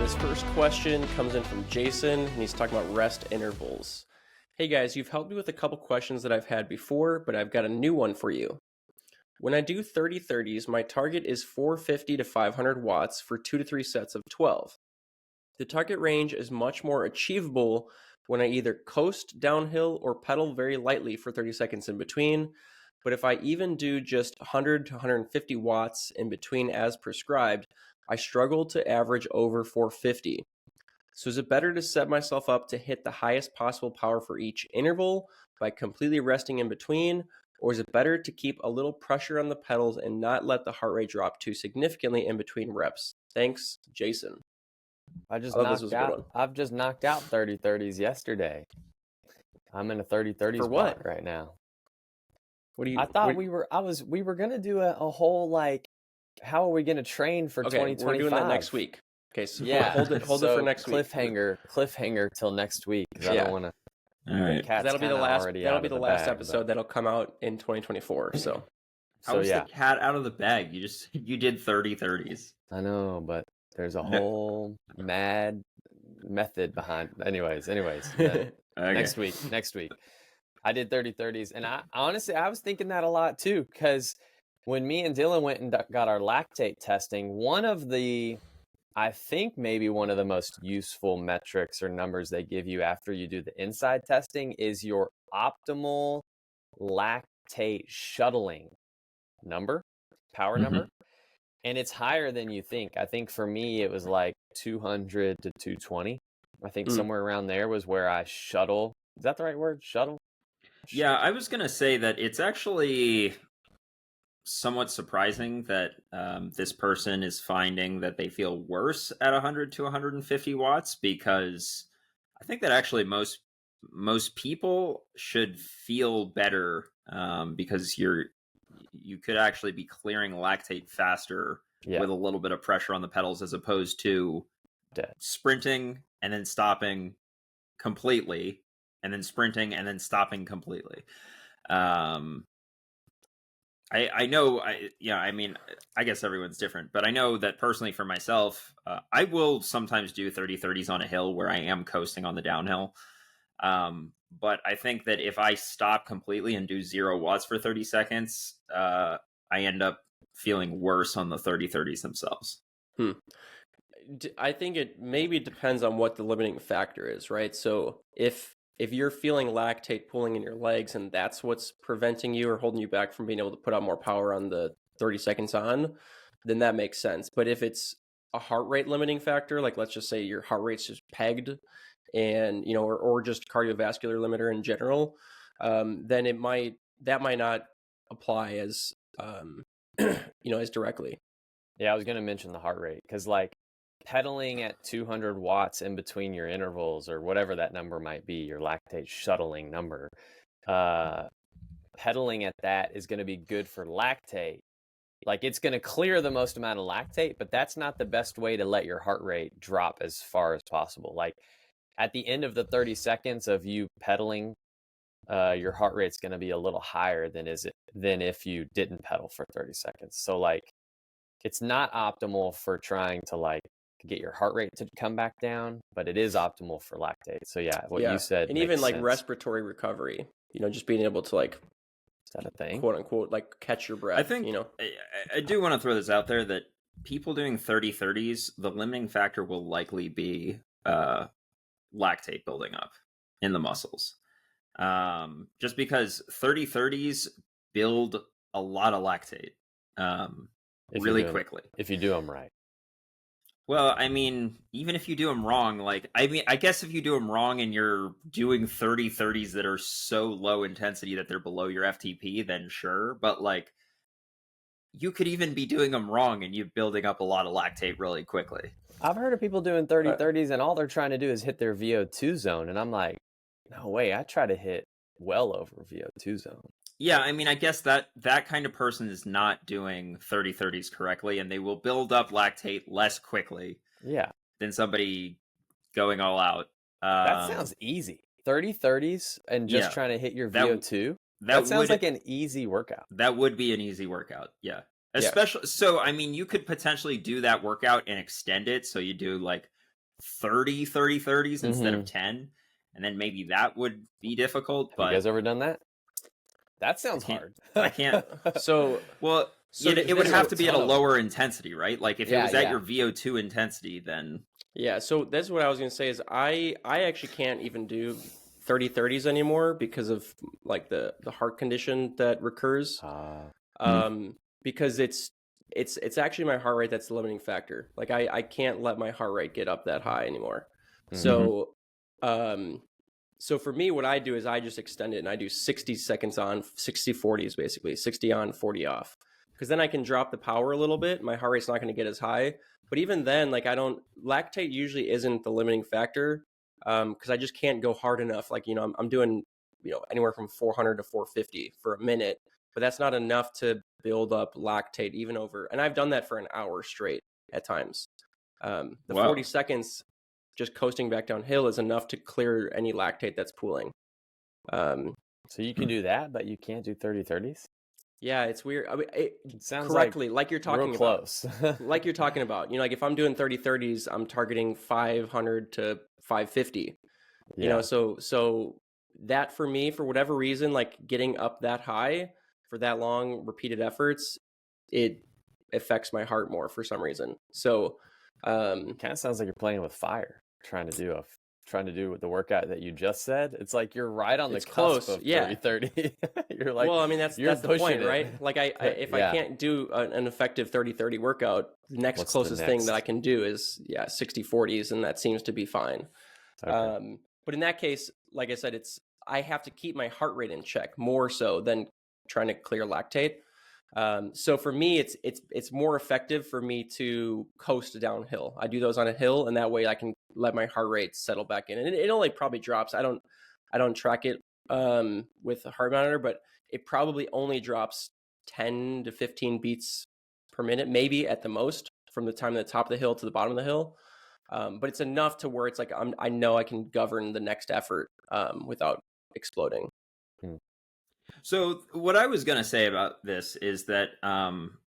This first question comes in from Jason, and he's talking about rest intervals. Hey guys, you've helped me with a couple questions that I've had before, but I've got a new one for you. When I do 30-30s, my target is 450 to 500 watts for 2 to 3 sets of 12. The target range is much more achievable when I either coast downhill or pedal very lightly for 30 seconds in between, but if I even do just 100 to 150 watts in between as prescribed, I struggle to average over 450. So is it better to set myself up to hit the highest possible power for each interval by completely resting in between, or is it better to keep a little pressure on the pedals and not let the heart rate drop too significantly in between reps? Thanks, Jason. I've just knocked out 30-30s yesterday. I'm in a 30-30s spot right now. I thought we were gonna do a whole like, how are we gonna train for 2025? We're doing that next week. Okay, so yeah, hold it for next week. Cliffhanger till next week. Yeah. I don't want to. All right. That'll be the last. That'll be the last episode that'll come out in 2024. So. How was the cat out of the bag? You did 30-30s. I know, but there's a whole mad method behind. Anyways. Okay. Next week. I did 30-30s, and I honestly was thinking that a lot too, because when me and Dylan went and got our lactate testing, I think maybe one of the most useful metrics or numbers they give you after you do the inside testing is your optimal lactate shuttling power number. And it's higher than you think. I think for me, it was like 200 to 220. I think somewhere around there was where I shuttle. Is that the right word? Shuttle? Yeah, I was going to say that it's actually somewhat surprising that this person is finding that they feel worse at 100 to 150 watts, because I think that actually most people should feel better because you could actually be clearing lactate faster with a little bit of pressure on the pedals, as opposed to sprinting and then stopping completely, and then sprinting and then stopping completely. I know, I mean, I guess everyone's different, but I know that personally for myself, I will sometimes do 30-30s on a hill where I am coasting on the downhill. But I think that if I stop completely and do 0 watts for 30 seconds, I end up feeling worse on the 30-30s themselves. I think it maybe depends on what the limiting factor is, right? So if you're feeling lactate pooling in your legs and that's what's preventing you or holding you back from being able to put out more power on the 30 seconds on, then that makes sense. But if it's a heart rate limiting factor, like let's just say your heart rate's just pegged, and or just cardiovascular limiter in general, then that might not apply as as directly. Yeah, I was going to mention the heart rate, because like pedaling at 200 watts in between your intervals, or whatever that number might be, your lactate shuttling number, pedaling at that is going to be good for lactate. Like, it's going to clear the most amount of lactate, but that's not the best way to let your heart rate drop as far as possible. Like, at the end of the 30 seconds of you pedaling, your heart rate's going to be a little higher than if you didn't pedal for 30 seconds. So like, it's not optimal for trying to like get your heart rate to come back down, but it is optimal for lactate. So yeah, what you said, and even like respiratory recovery, just being able to like, is that a thing, quote unquote, like catch your breath. I think I do want to throw this out there that people doing 30-30s, the limiting factor will likely be lactate building up in the muscles, just because 30-30s build a lot of lactate really quickly if you do them right. Well, I mean, even if you do them wrong, like, I mean, I guess if you do them wrong and you're doing 30-30s that are so low intensity that they're below your FTP, then sure. But like, you could even be doing them wrong and you're building up a lot of lactate really quickly. I've heard of people doing 30-30s and all they're trying to do is hit their VO2 zone. And I'm like, no way, I try to hit well over VO2 zone. Yeah, I mean, I guess that kind of person is not doing 30-30s correctly, and they will build up lactate less quickly than somebody going all out. That sounds easy. 30-30s and just trying to hit your VO2? That sounds like an easy workout. That would be an easy workout, yeah. Especially, so, I mean, you could potentially do that workout and extend it, so you do, like, 30-30-30s instead of 10, and then maybe that would be difficult. Have but you guys ever done that? That sounds hard. I can't. Well, it would have to be at a lower intensity, right? Like if it was at your VO2 intensity, then yeah. So that's what I was gonna say is I actually can't even do 30-30s anymore because of like the heart condition that recurs. Because it's actually my heart rate that's the limiting factor. Like I can't let my heart rate get up that high anymore. So so for me, what I do is I just extend it and I do 60 seconds on, 60-40s basically, 60 on, 40 off. Because then I can drop the power a little bit. My heart rate's not going to get as high. But even then, like lactate usually isn't the limiting factor because I just can't go hard enough. Like, I'm doing, anywhere from 400 to 450 for a minute, but that's not enough to build up lactate even over. And I've done that for an hour straight at times. The 40 seconds just coasting back downhill is enough to clear any lactate that's pooling. So you can do that, but you can't do 30-30s? Yeah, it's weird. I mean, it sounds correctly, like you're talking real close. about. Like you're talking about. Like if I'm doing 30-30s, I'm targeting 500 to 550. So that for me, for whatever reason, like getting up that high for that long, repeated efforts, it affects my heart more for some reason. So it kind of sounds like you're playing with fire, trying to do the workout that you just said. It's like you're right on the cusp of 30-30. You're like, well, I mean, that's the point, right? Like if I can't do an effective 30-30 workout, the next closest thing that I can do is 60-40s, and that seems to be fine. Okay. But in that case, like I said, I have to keep my heart rate in check more so than trying to clear lactate. So for me, it's more effective for me to coast downhill. I do those on a hill, and that way I can let my heart rate settle back in. And it only probably drops. I don't track it with a heart monitor, but it probably only drops 10 to 15 beats per minute, maybe at the most, from the time of the top of the hill to the bottom of the hill. But it's enough to where it's like I know I can govern the next effort without exploding. So what I was going to say about this is that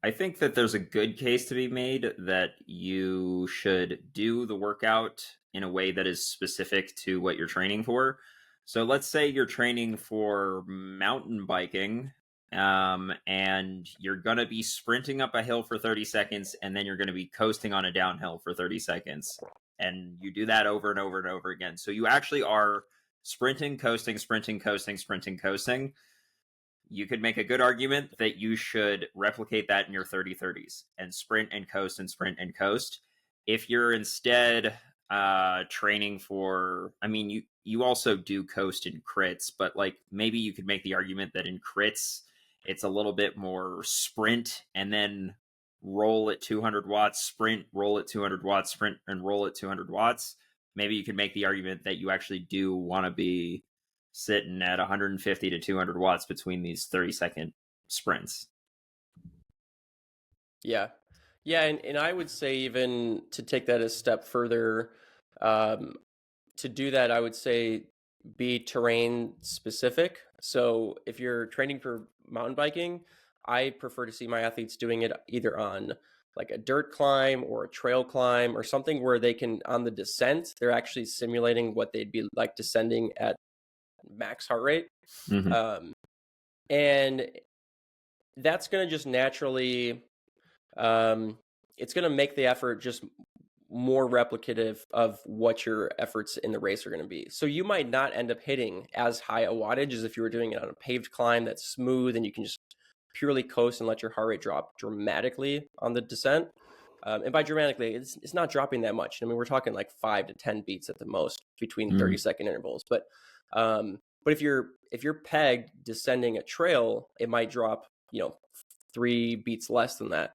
I think that there's a good case to be made that you should do the workout in a way that is specific to what you're training for. So let's say you're training for mountain biking and you're going to be sprinting up a hill for 30 seconds and then you're going to be coasting on a downhill for 30 seconds. And you do that over and over and over again. So you actually are sprinting, coasting, sprinting, coasting, sprinting, coasting. You could make a good argument that you should replicate that in your 30-30s and sprint and coast and sprint and coast. If you're instead training for, I mean, you also do coast in crits, but like maybe you could make the argument that in crits, it's a little bit more sprint and then roll at 200 watts, sprint, roll at 200 watts, sprint and roll at 200 watts. Maybe you could make the argument that you actually do want to be sitting at 150 to 200 watts between these 30-second sprints. Yeah. And I would say even to take that a step further, to do that, I would say be terrain specific. So if you're training for mountain biking, I prefer to see my athletes doing it either on like a dirt climb or a trail climb or something where they can, on the descent, they're actually simulating what they'd be like descending at max heart rate. And that's going to just naturally, it's going to make the effort just more replicative of what your efforts in the race are going to be. So you might not end up hitting as high a wattage as if you were doing it on a paved climb that's smooth and you can just purely coast and let your heart rate drop dramatically on the descent. And by dramatically, it's not dropping that much. I mean, we're talking like 5 to 10 beats at the most between 30-second intervals. But if you're pegged descending a trail, it might drop 3 beats less than that.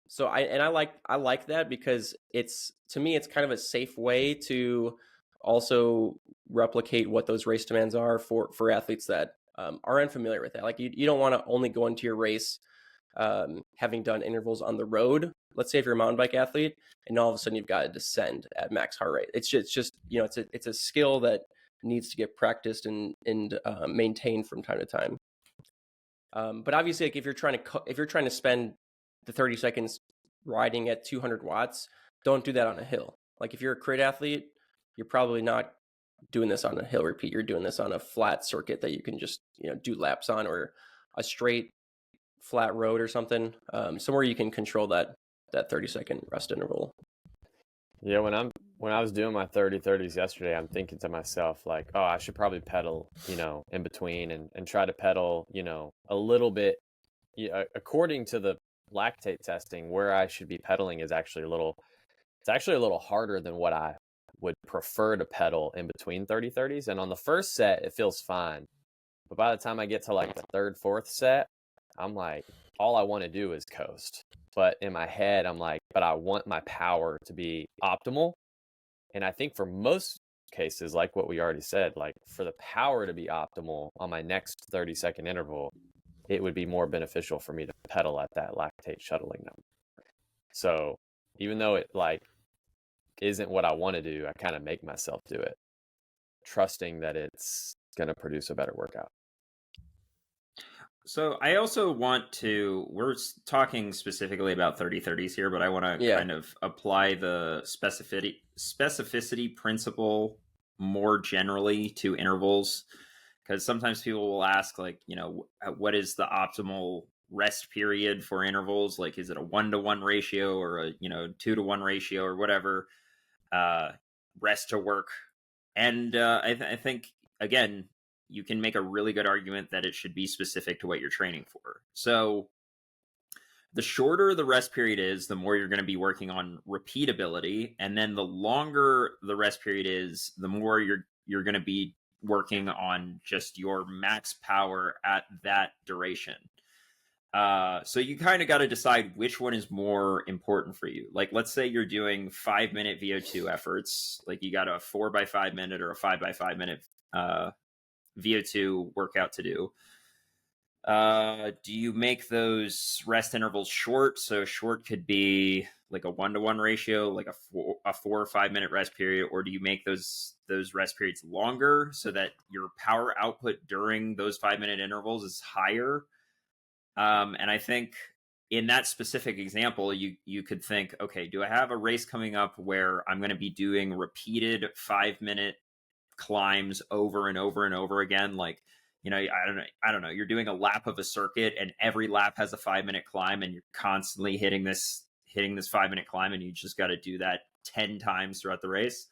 So I like that because to me it's kind of a safe way to also replicate what those race demands are for athletes that are unfamiliar with that. Like you don't want to only go into your race having done intervals on the road. Let's say if you're a mountain bike athlete and all of a sudden you've got to descend at max heart rate. It's just it's a skill that needs to get practiced and maintained from time to time. But obviously, like if you're trying to spend the 30 seconds riding at 200 watts, don't do that on a hill. Like if you're a crit athlete, you're probably not doing this on a hill repeat. You're doing this on a flat circuit that you can just, do laps on, or a straight flat road or something, somewhere you can control that 30-second rest interval. Yeah, when I was doing my 30-30s yesterday, I'm thinking to myself like, oh, I should probably pedal, in between and try to pedal, a little bit. According to the lactate testing, where I should be pedaling is actually it's actually a little harder than what I would prefer to pedal in between 30-30s. And on the first set, it feels fine. But by the time I get to like the third, fourth set, I'm like, all I want to do is coast. But in my head, I'm like, but I want my power to be optimal. And I think for most cases, like what we already said, like for the power to be optimal on my next 30-second interval, it would be more beneficial for me to pedal at that lactate shuttling number. So even though it like isn't what I want to do, I kind of make myself do it, trusting that it's going to produce a better workout. So I also we're talking specifically about 30-30s here, but I want to kind of apply the specificity principle more generally to intervals, because sometimes people will ask, like, what is the optimal rest period for intervals? Like, is it a 1-to-1 ratio or a 2-to-1 ratio or whatever, rest to work? And I think, again, you can make a really good argument that it should be specific to what you're training for. So the shorter the rest period is, the more you're going to be working on repeatability. And then the longer the rest period is, the more you're going to be working on just your max power at that duration. So you kind of got to decide which one is more important for you. Like, let's say you're doing 5-minute VO2 efforts, like you got a 4x5 minute or a 5x5 minute VO2 workout to do. Do you make those rest intervals short? So short could be like a 1-to-1 ratio, like a 4 or 5 minute rest period, or do you make those rest periods longer so that your power output during those 5-minute intervals is higher? And I think in that specific example, you could think, okay, do I have a race coming up where I'm going to be doing repeated 5-minute climbs over and over and over again? Like, I don't know. You're doing a lap of a circuit, and every lap has a 5-minute climb, and you're constantly hitting this 5-minute climb, and you just got to do that 10 times throughout the race.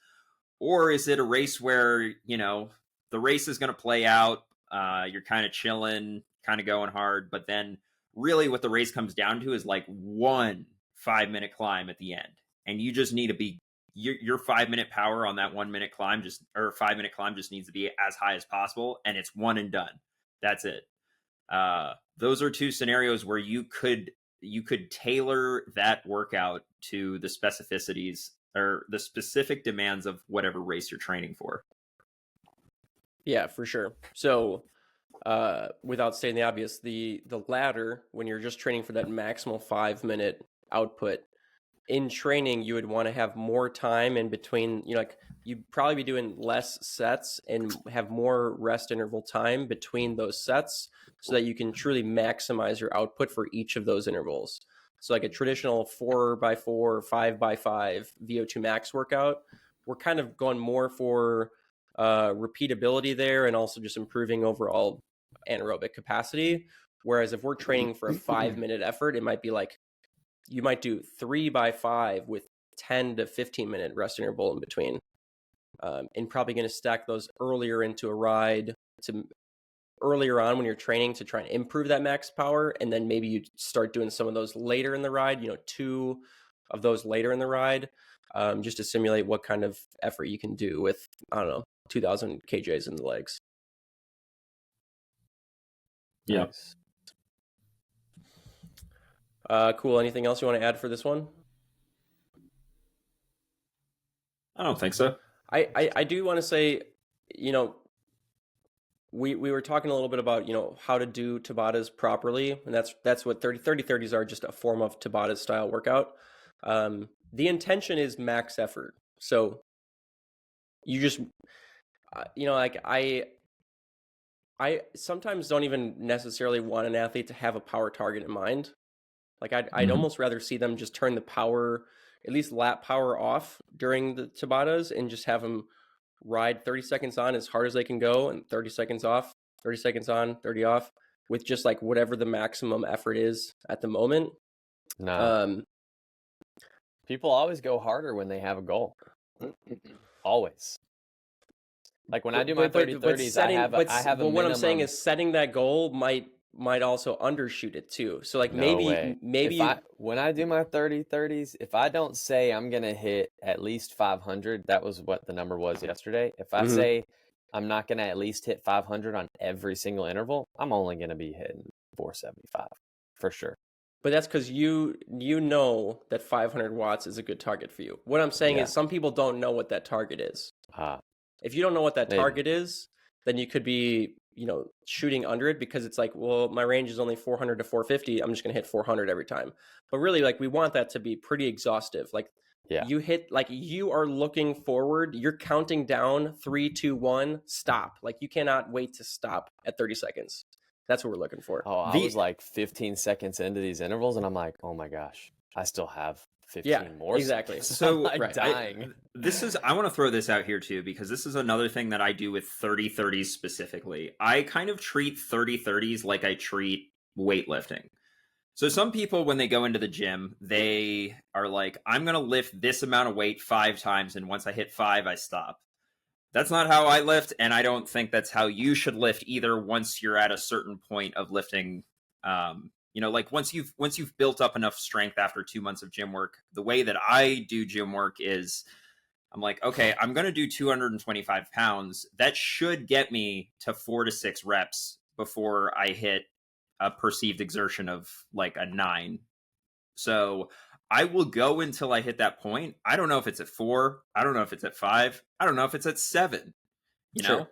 Or is it a race where, the race is going to play out, you're kind of chilling, kind of going hard, but then really what the race comes down to is like one 5-minute climb at the end, and you just need to be your 5-minute power on that 1-minute climb, 5-minute climb just needs to be as high as possible, and it's one and done. That's it. Those are two scenarios where you could tailor that workout to the specificities or the specific demands of whatever race you're training for. Yeah, for sure. So without stating the obvious, the latter, when you're just training for that maximal 5-minute output, in training, you would want to have more time in between, you'd probably be doing less sets and have more rest interval time between those sets so that you can truly maximize your output for each of those intervals. So like a traditional 4x4, 5x5 VO2 max workout, we're kind of going more for repeatability there and also just improving overall anaerobic capacity. Whereas if we're training for a 5-minute effort, it might be like, you might do 3x5 with 10 to 15 minute rest interval in between, and probably going to stack those earlier into a ride to earlier on when you're training to try and improve that max power. And then maybe you start doing some of those later in the ride, 2 of those later in the ride, just to simulate what kind of effort you can do with, 2000 kJs in the legs. Yeah. Nice. Cool. Anything else you want to add for this one? I don't think so. I do want to say, we were talking a little bit about, how to do Tabatas properly. And that's what 30-30s are, just a form of Tabata style workout. The intention is max effort. So you just, I sometimes don't even necessarily want an athlete to have a power target in mind. Like I'd almost rather see them just turn the power, at least lap power off during the Tabatas and just have them ride 30 seconds on as hard as they can go and 30 seconds off, 30 seconds on, 30 off with just like whatever the maximum effort is at the moment. No. People always go harder when they have a goal. Always. Like when I do my 30-30s, I have a minimum. What I'm saying is setting that goal might also undershoot it too. So like maybe when I do my 30-30s, if I don't say I'm going to hit at least 500, that was what the number was yesterday. If I say I'm not going to at least hit 500 on every single interval, I'm only going to be hitting 475 for sure. But that's because you know that 500 watts is a good target for you. What I'm saying is some people don't know what that target is. If you don't know what that target is, then you could be, shooting under it because it's like, well, my range is only 400 to 450. I'm just going to hit 400 every time. But really, like, we want that to be pretty exhaustive. Like, you hit, like, you are looking forward. You're counting down 3, 2, 1, stop. Like, you cannot wait to stop at 30 seconds. That's what we're looking for. Oh, I was like 15 seconds into these intervals, and I'm like, oh my gosh, I still have 15 more. Exactly. So I'm like dying. I want to throw this out here too, because this is another thing that I do with 30-30s specifically. I kind of treat 30-30s like I treat weightlifting. So some people, when they go into the gym, they are like, I'm going to lift this amount of weight 5 times, and once I hit 5, I stop. That's not how I lift, and I don't think that's how you should lift either once you're at a certain point of lifting. Like once you've built up enough strength after 2 months of gym work, the way that I do gym work is I'm like, okay, I'm going to do 225 pounds. That should get me to 4 to 6 reps before I hit a perceived exertion of like a 9. So I will go until I hit that point. I don't know if it's at 4. I don't know if it's at 5. I don't know if it's at 7. Sure.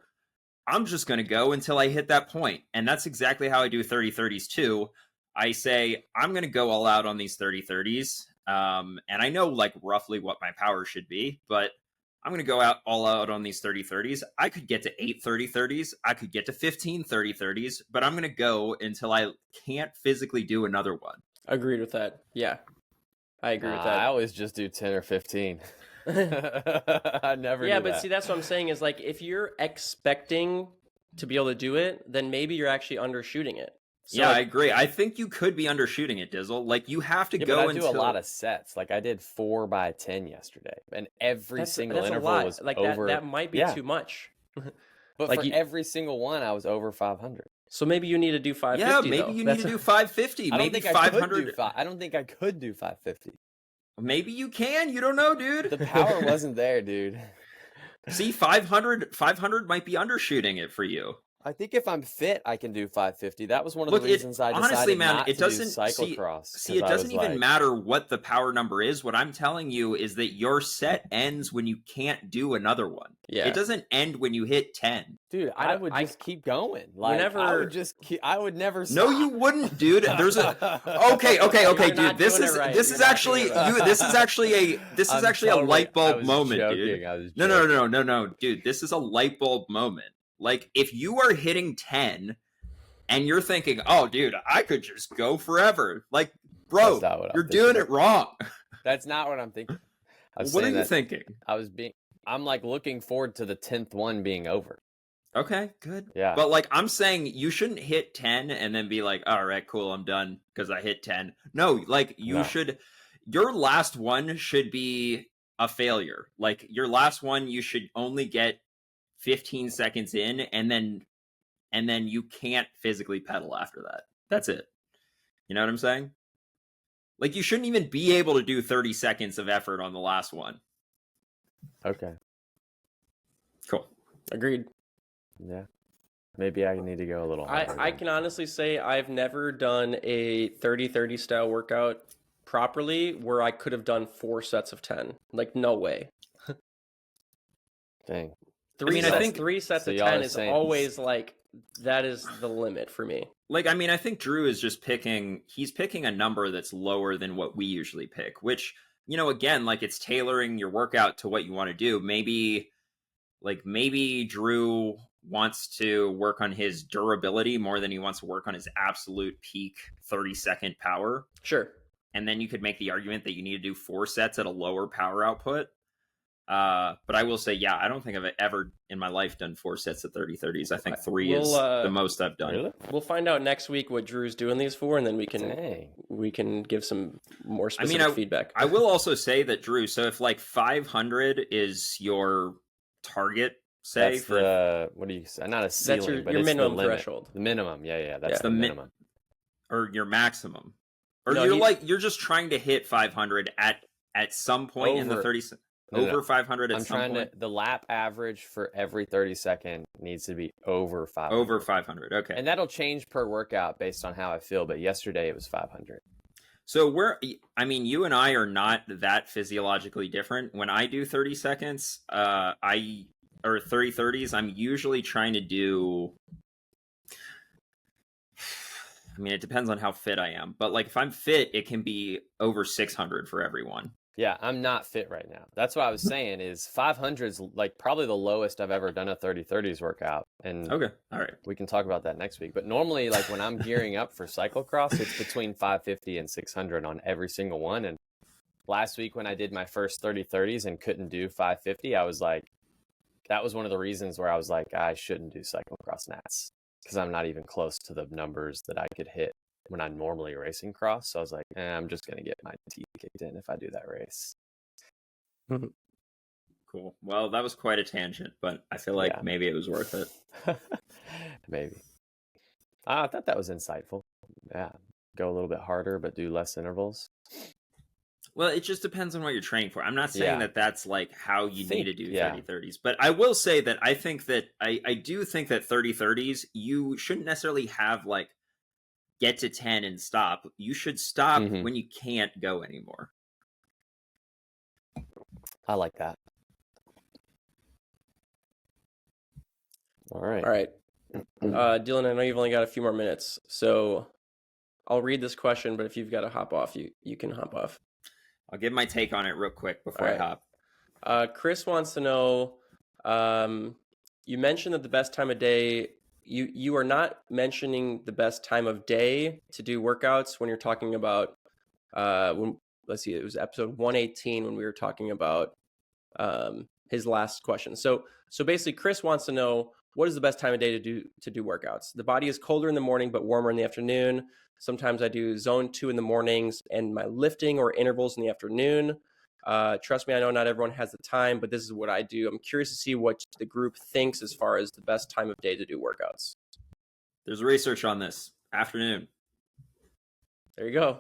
I'm just going to go until I hit that point. And that's exactly how I do 30-30s too. I say, I'm going to go all out on these 30-30s. And I know like roughly what my power should be, but I'm going to go all out on these 30-30s. I could get to 8 30-30s. I could get to 15 30-30s, but I'm going to go until I can't physically do another one. Agreed with that. Yeah. I agree with that. I always just do 10 or 15. I never do but that. see, that's what I'm saying is like, if you're expecting to be able to do it, then maybe you're actually undershooting it. So I agree. I think you could be undershooting it, Dizzle. Like, you have to go until... I do a lot of sets. Like, I did 4 by 10 yesterday, and every single interval was like over... That might be too much. But like for every single one, I was over 500. So maybe you need to do 550. Yeah, maybe you need to do 550. Maybe 500. I don't think I could do 550. Maybe you can. You don't know, dude. The power wasn't there, dude. See, 500 might be undershooting it for you. I think if I'm fit, I can do 550. That was one of the reasons I decided honestly, man, not it to doesn't, do cyclocross. See, it doesn't even matter what the power number is. What I'm telling you is that your set ends when you can't do another one. Yeah. It doesn't end when you hit 10. Dude, I would just keep going. Like, I would never stop. No, you wouldn't, dude. There's a okay, dude. This is actually a light bulb moment, dude. No, dude. This is a light bulb moment. Like, if you are hitting 10 and you're thinking, oh, dude, I could just go forever. Like, bro, you're doing it wrong. That's not what I'm thinking. What are you thinking? I'm like looking forward to the 10th one being over. Okay, good. Yeah. But like, I'm saying you shouldn't hit 10 and then be like, all right, cool, I'm done because I hit 10. No, like your last one should be a failure. Like, your last one, you should only get 15 seconds in, and then you can't physically pedal after that. That's it. You know what I'm saying? Like, you shouldn't even be able to do 30 seconds of effort on the last one. Okay. Cool. Agreed. Yeah. Maybe I need to go a little harder. I can honestly say I've never done a 30-30 style workout properly where I could have done 4 sets of 10. Like, no way. Dang. I think 3 sets of 10 is always like, that is the limit for me. Like, I mean, I think Drew is just picking a number that's lower than what we usually pick, which, again, like, it's tailoring your workout to what you want to do. Maybe Drew wants to work on his durability more than he wants to work on his absolute peak 30-second power. Sure. and then you could make the argument that you need to do 4 sets at a lower power output. But I will say, yeah, I don't think I've ever in my life done 4 sets of 30-30s. I think 3 is the most I've done. Really? We'll find out next week what Drew's doing these for, and then we can give some more specific feedback. I will also say that, Drew, so if like 500 is your target, say, that's for what do you say? Not a ceiling, but your it's minimum the limit. threshold. The minimum, yeah, that's the minimum, or your maximum, or No, you're just trying to hit 500 at some point in the 30. Over 500 at some point. The lap average for every 30-second needs to be over 500. Over 500, okay. And that'll change per workout based on how I feel, but yesterday it was 500. So you and I are not that physiologically different. When I do 30 seconds, or 30-30s, I'm usually trying to do... it depends on how fit I am. But like if I'm fit, it can be over 600 for everyone. Yeah, I'm not fit right now. That's what I was saying is 500 is like probably the lowest I've ever done a 30-30s workout. And okay, all right. We can talk about that next week. But normally, like when I'm gearing up for cyclocross, it's between 550 and 600 on every single one. And last week when I did my first 30-30s and couldn't do 550, I was like, that was one of the reasons where I was like, I shouldn't do cyclocross nats because I'm not even close to the numbers that I could hit when I'm normally racing cross. So I was like, I'm just going to get my teeth kicked in if I do that race. Cool. Well, that was quite a tangent, but I feel like maybe it was worth it. Maybe. I thought that was insightful. Yeah. Go a little bit harder, but do less intervals. Well, it just depends on what you're training for. I'm not saying that that's like how you need to do 30-30s, but I will say that I think that I do think that 30-30s, you shouldn't necessarily have like get to 10 and stop. You should stop when you can't go anymore. I like that. All right. Dylan, I know you've only got a few more minutes, so I'll read this question, but if you've got to hop off, you can hop off. I'll give my take on it real quick before I hop. Chris wants to know, you mentioned that the best time of day, you are not mentioning the best time of day to do workouts when you're talking about, let's see, it was episode 118 when we were talking about his last question. So basically, Chris wants to know, what is the best time of day to do workouts? The body is colder in the morning, but warmer in the afternoon. Sometimes I do zone 2 in the mornings and my lifting or intervals in the afternoon. Trust me, I know not everyone has the time, but this is what I do. I'm curious to see what the group thinks as far as the best time of day to do workouts. There's research on this. Afternoon. There you go.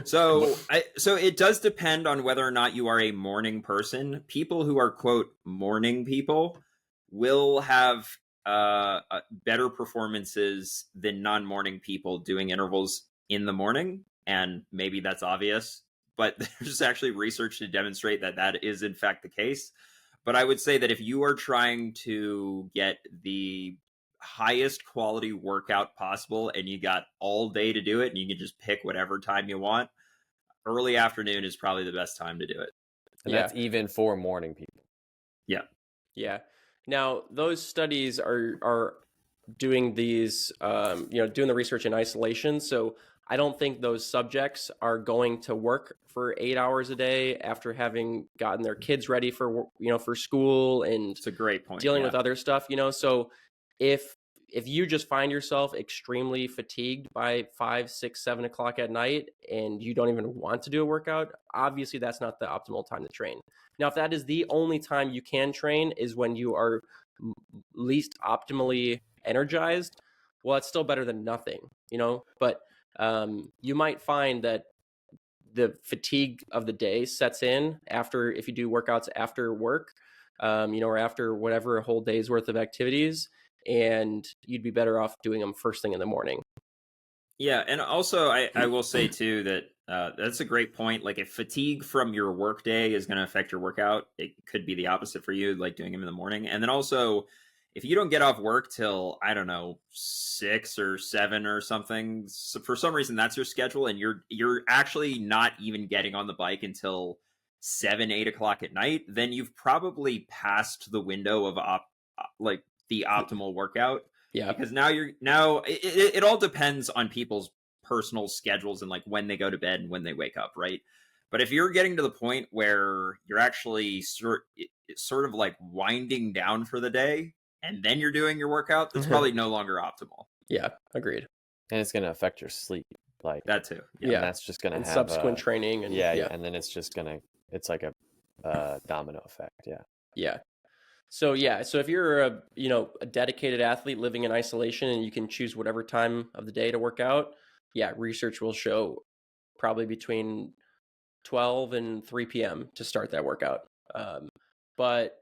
So it does depend on whether or not you are a morning person. People who are, quote, morning people will have better performances than non-morning people doing intervals in the morning. And maybe that's obvious, but there's actually research to demonstrate that that is in fact the case. But I would say that if you are trying to get the highest quality workout possible and you got all day to do it and you can just pick whatever time you want, early afternoon is probably the best time to do it. And that's even for morning people. Yeah. Now, those studies are doing these, doing the research in isolation. So I don't think those subjects are going to work for 8 hours a day after having gotten their kids ready for school and it's a great point. Dealing with other stuff, So if you just find yourself extremely fatigued by 5, 6, 7 o'clock at night and you don't even want to do a workout, obviously that's not the optimal time to train. Now, if that is the only time you can train is when you are least optimally energized, well, it's still better than nothing, But you might find that the fatigue of the day sets in if you do workouts after work, or after whatever a whole day's worth of activities, and you'd be better off doing them first thing in the morning. Yeah, and also I will say too that that's a great point. Like if fatigue from your work day is going to affect your workout, it could be the opposite for you, like doing them in the morning. And then also, if you don't get off work till, I don't know, 6 or 7 or something, so for some reason that's your schedule, and you're actually not even getting on the bike until 7, 8 o'clock at night, then you've probably passed the window of the optimal workout. Yeah. Because now it all depends on people's personal schedules and like when they go to bed and when they wake up, right? But if you're getting to the point where you're actually sort of like winding down for the day and then you're doing your workout, that's probably no longer optimal. Yeah, agreed. And it's going to affect your sleep, like that too. Yeah, and that's just going to have subsequent training, and and then it's just it's like a domino effect. Yeah. So if you're a dedicated athlete living in isolation and you can choose whatever time of the day to work out, research will show probably between 12 and 3 p.m. to start that workout. But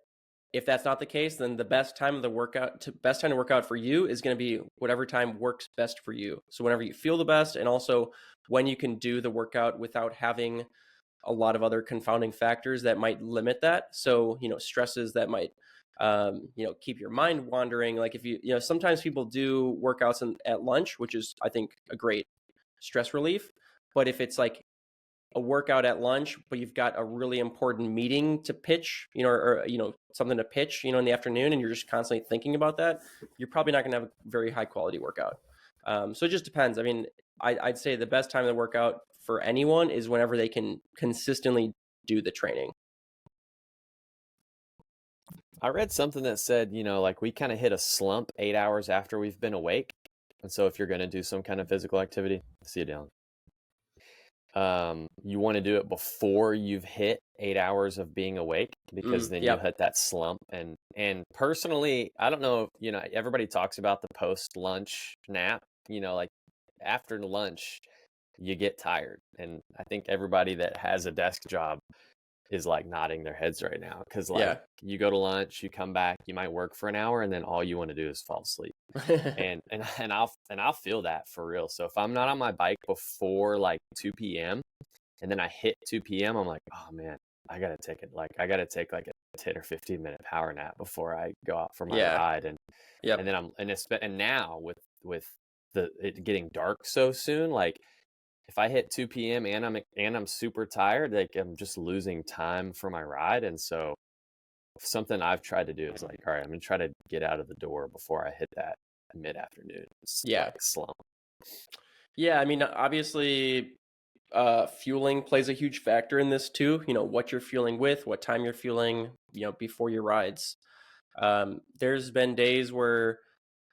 if that's not the case, then the best time to work out for you is going to be whatever time works best for you. So whenever you feel the best, and also when you can do the workout without having a lot of other confounding factors that might limit that. So, stresses that might, keep your mind wandering. Like if sometimes people do workouts at lunch, which is, I think, a great stress relief. But if it's like a workout at lunch, but you've got a really important meeting to pitch, or something to pitch, in the afternoon, and you're just constantly thinking about that, you're probably not going to have a very high quality workout. So it just depends. I mean, I'd say the best time to work out for anyone is whenever they can consistently do the training. I read something that said, like we kind of hit a slump 8 hours after we've been awake. And so if you're going to do some kind of physical activity, see you down. You want to do it before you've hit 8 hours of being awake, because then you hit that slump. And personally, I don't know, everybody talks about the post lunch nap, like after lunch, you get tired. And I think everybody that has a desk job is like nodding their heads right now, because you go to lunch, you come back, you might work for an hour, and then all you want to do is fall asleep. and I'll feel that for real. So if I'm not on my bike before like 2 p.m. and then I hit 2 p.m., I'm like, oh man, I gotta take like a 10 or 15 minute power nap before I go out for my ride. And and now with it getting dark so soon, like if I hit 2 p.m. and I'm super tired, like I'm just losing time for my ride. And so something I've tried to do is like, all right, I'm gonna try to get out of the door before I hit that mid-afternoon slump. Yeah, I mean, obviously, fueling plays a huge factor in this too. What you're fueling with, what time you're fueling, before your rides. There's been days where,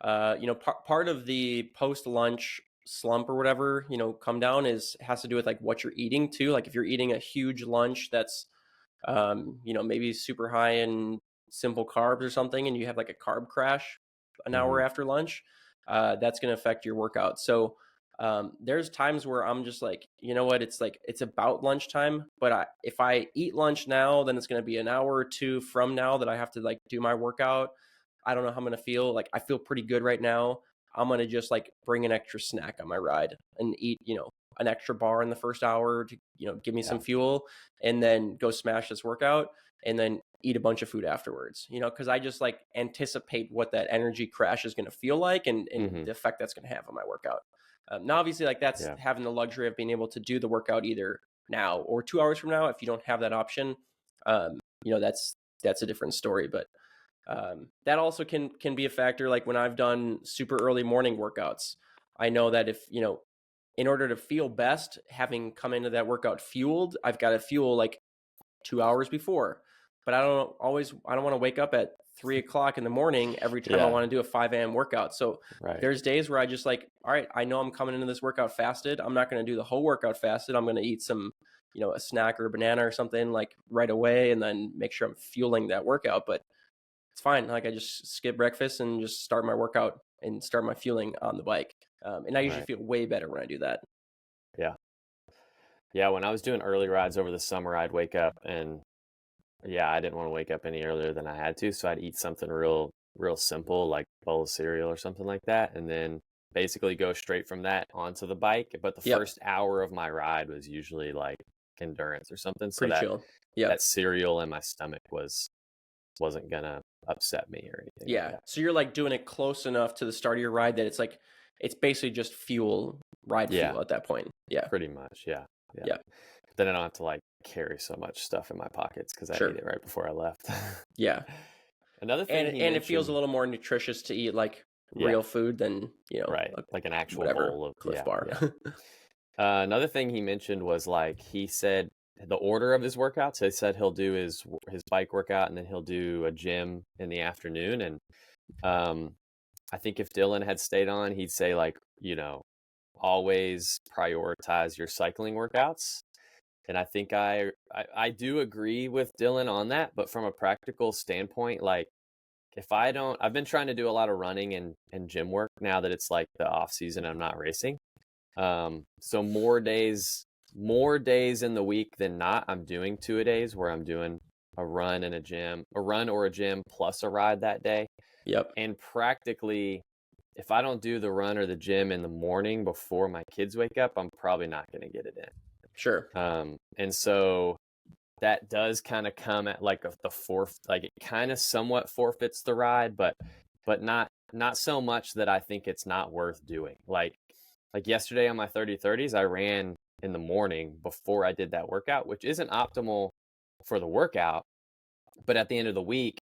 part of the post-lunch slump or whatever, come down has to do with like what you're eating too. Like if you're eating a huge lunch that's, maybe super high in simple carbs or something, and you have like a carb crash an hour after lunch, that's going to affect your workout. So there's times where I'm just like, it's about lunchtime, but if I eat lunch now, then it's going to be an hour or two from now that I have to like do my workout. I don't know how I'm going to feel. Like I feel pretty good right now. I'm going to just like bring an extra snack on my ride and eat, an extra bar in the first hour to, give me some fuel, and then go smash this workout and then eat a bunch of food afterwards, because I just like anticipate what that energy crash is going to feel like and the effect that's going to have on my workout. Now, obviously, like that's having the luxury of being able to do the workout either now or 2 hours from now. If you don't have that option, that's a different story. But that also can be a factor. Like when I've done super early morning workouts, I know that if, in order to feel best, having come into that workout fueled, I've got to fuel like 2 hours before. But I don't want to wake up at 3 o'clock in the morning every time I want to do a 5 a.m. workout. So there's days where I just like, all right, I know I'm coming into this workout fasted. I'm not going to do the whole workout fasted. I'm going to eat some, a snack or a banana or something like right away, and then make sure I'm fueling that workout. But it's fine. Like I just skip breakfast and just start my workout and start my fueling on the bike. And I usually feel way better when I do that. Yeah. When I was doing early rides over the summer, I'd wake up and I didn't want to wake up any earlier than I had to. So I'd eat something real simple, like a bowl of cereal or something like that. And then basically go straight from that onto the bike. But the first hour of my ride was usually like endurance or something. So that cereal in my stomach wasn't gonna upset me or anything. Yeah. So you're like doing it close enough to the start of your ride that it's like, it's basically just fuel at that point. Yeah. Pretty much. Yeah. Then I don't have to like carry so much stuff in my pockets because I ate it right before I left. Yeah. Another thing, and it feels a little more nutritious to eat like real food than, right, like an actual whatever bowl of Cliff Bar. Another thing he mentioned was like he said the order of his workouts. He said he'll do his bike workout and then he'll do a gym in the afternoon. And I think if Dylan had stayed on, he'd say like, always prioritize your cycling workouts. And I think I do agree with Dylan on that, but from a practical standpoint, like I've been trying to do a lot of running and gym work now that it's like the off season, I'm not racing. So more days in the week than not, I'm doing 2-a-days where I'm doing a run or a gym plus a ride that day. Yep. And practically, if I don't do the run or the gym in the morning before my kids wake up, I'm probably not going to get it in. Sure. And so that does kind of come at like the fourth, like it kind of somewhat forfeits the ride, but not so much that I think it's not worth doing. Like yesterday on my 30/30s, I ran in the morning before I did that workout, which isn't optimal for the workout, but at the end of the week,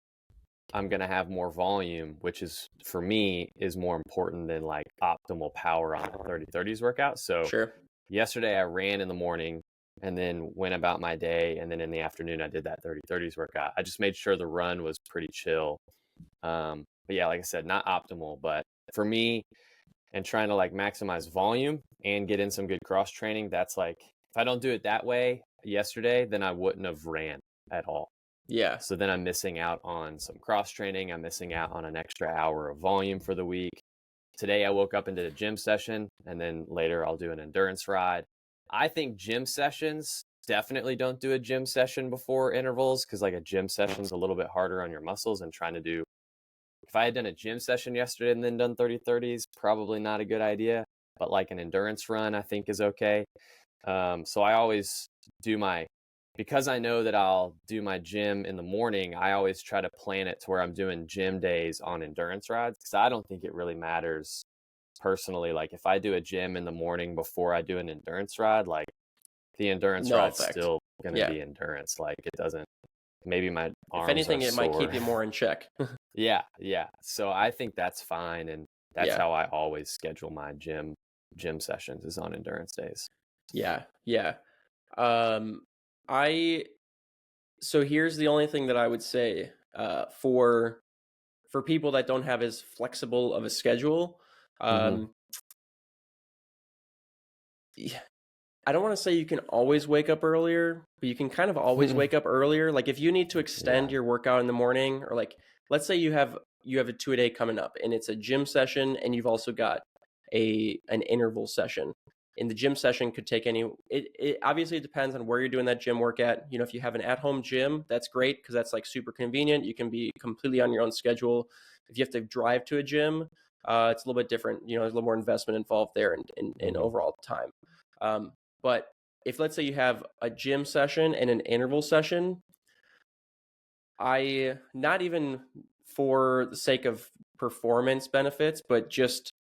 I'm going to have more volume, which is for me is more important than like optimal power on the 30/30s workout. So sure. Yesterday I ran in the morning and then went about my day. And then in the afternoon, I did that 30/30s workout. I just made sure the run was pretty chill. But yeah, like I said, not optimal, but for me and trying to like maximize volume and get in some good cross training, that's like, if I don't do it that way yesterday, then I wouldn't have ran at all. Yeah. So then I'm missing out on some cross training. I'm missing out on an extra hour of volume for the week. Today I woke up and did a gym session, and then later I'll do an endurance ride. I think gym sessions, definitely don't do a gym session before intervals, because like a gym session is a little bit harder on your muscles, and if I had done a gym session yesterday and then done 30/30s, probably not a good idea. But like an endurance run, I think is okay. So I always because I know that I'll do my gym in the morning, I always try to plan it to where I'm doing gym days on endurance rides, because I don't think it really matters personally. Like if I do a gym in the morning before I do an endurance ride, like the endurance ride's still going to be endurance. Like it doesn't, maybe my arms if anything, it might keep you more in check. Yeah. So I think that's fine. And that's how I always schedule my gym sessions, is on endurance days. Yeah. So here's the only thing that I would say for people that don't have as flexible of a schedule. I don't want to say you can always wake up earlier, but you can kind of always wake up earlier. Like if you need to extend your workout in the morning, or like let's say you have a 2-a-day coming up and it's a gym session and you've also got an interval session. And the gym session could take it obviously depends on where you're doing that gym work at. If you have an at-home gym, that's great because that's like super convenient. You can be completely on your own schedule. If you have to drive to a gym, it's a little bit different. There's a little more investment involved there in overall time. But if let's say you have a gym session and an interval session, not even for the sake of performance benefits, but just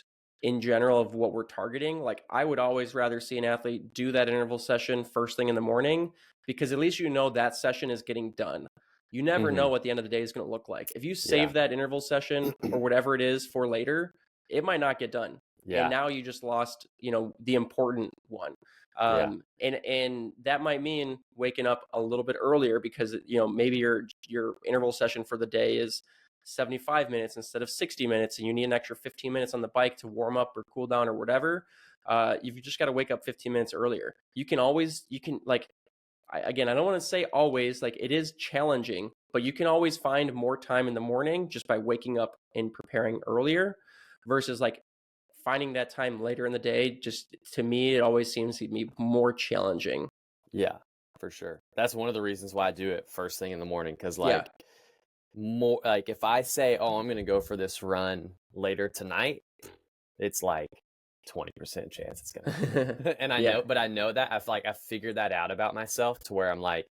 in general of what we're targeting, like I would always rather see an athlete do that interval session first thing in the morning, because at least that session is getting done. You never know what the end of the day is going to look like. If you save that interval session or whatever it is for later, it might not get done. And now you just lost, the important one. And that might mean waking up a little bit earlier because, maybe your interval session for the day is 75 minutes instead of 60 minutes, and you need an extra 15 minutes on the bike to warm up or cool down or whatever. You've just got to wake up 15 minutes earlier. I don't want to say always, like it is challenging, but you can always find more time in the morning just by waking up and preparing earlier versus like finding that time later in the day. Just to me, it always seems to be more challenging. Yeah, for sure. That's one of the reasons why I do it first thing in the morning. Cause more like if I say, oh, I'm going to go for this run later tonight, it's like 20% chance it's going to, and I know that I figured that out about myself to where I'm like,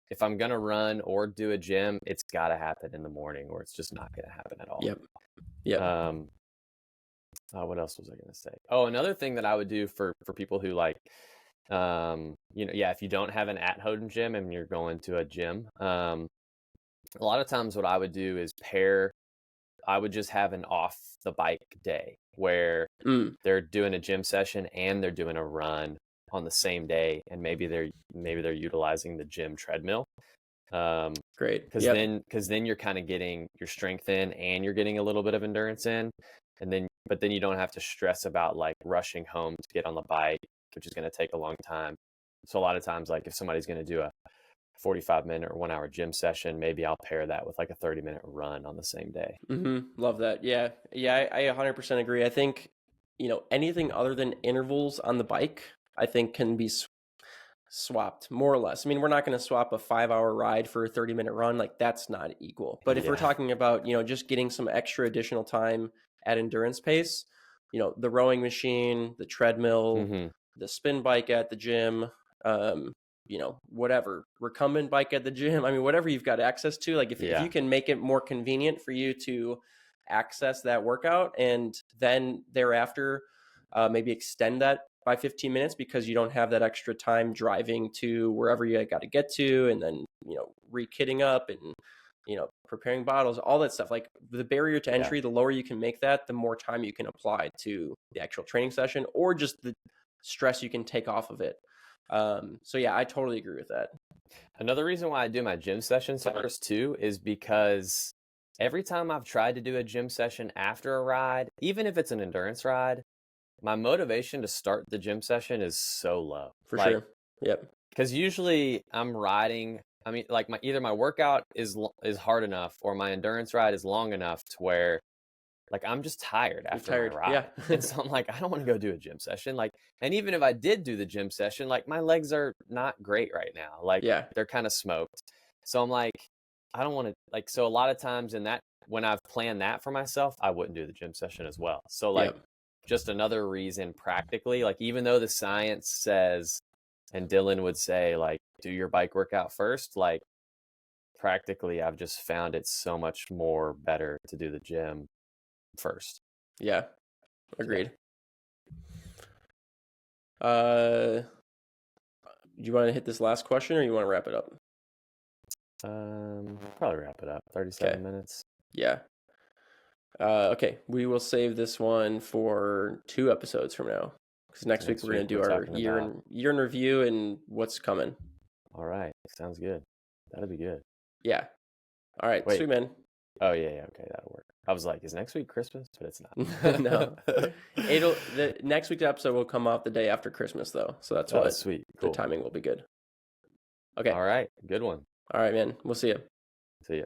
if I'm going to run or do a gym, it's got to happen in the morning or it's just not going to happen at all. Yep. What else was I going to say? Oh, another thing that I would do for people who like, if you don't have an at-home gym and you're going to a gym, a lot of times what I would do is pair I would just have an off the bike day where they're doing a gym session and they're doing a run on the same day, and maybe they're utilizing the gym treadmill. Great. Because then you're kind of getting your strength in and you're getting a little bit of endurance in, but then you don't have to stress about like rushing home to get on the bike, which is going to take a long time. So a lot of times, like if somebody's going to do a 45-minute or 1 hour gym session, maybe I'll pair that with like a 30-minute run on the same day. Love that. Yeah. I 100% agree. I think, anything other than intervals on the bike, I think can be swapped more or less. I mean, we're not going to swap a 5-hour ride for a 30-minute run. Like that's not equal. But if we're talking about, just getting some extra additional time at endurance pace, the rowing machine, the treadmill, the spin bike at the gym, whatever, recumbent bike at the gym. I mean, whatever you've got access to, like if you can make it more convenient for you to access that workout, and then thereafter maybe extend that by 15 minutes because you don't have that extra time driving to wherever you got to get to, and then, re-kitting up and, preparing bottles, all that stuff. Like the barrier to entry, the lower you can make that, the more time you can apply to the actual training session or just the stress you can take off of it. So yeah, I totally agree with that. Another reason why I do my gym sessions first too is because every time I've tried to do a gym session after a ride, even if it's an endurance ride, my motivation to start the gym session is so low. For sure. Yep. Because usually I'm riding. I mean, like either my workout is hard enough or my endurance ride is long enough to where like I'm just tired after my ride. Yeah. And so I'm like, I don't want to go do a gym session. Like, and even if I did do the gym session, like my legs are not great right now. Like they're kind of smoked. So I'm like, I don't want to like, so a lot of times when I've planned that for myself, I wouldn't do the gym session as well. So like just another reason practically, like even though the science says, and Dylan would say like, do your bike workout first, like practically I've just found it so much more better to do the gym first. Yeah. Agreed. Do you want to hit this last question or you want to wrap it up? Probably wrap it up. 37 minutes. Yeah. Okay. We will save this one for 2 episodes from now. Because next week we're going to do our year in review and what's coming. All right. Sounds good. That'll be good. Yeah. All right. Sweet, man. Oh, yeah. Okay. That'll work. I was like, is next week Christmas? But it's not. No. The next week's episode will come off the day after Christmas, though. So that's why sweet. Cool. The timing will be good. Okay. All right. Good one. All right, man. We'll see you. See ya.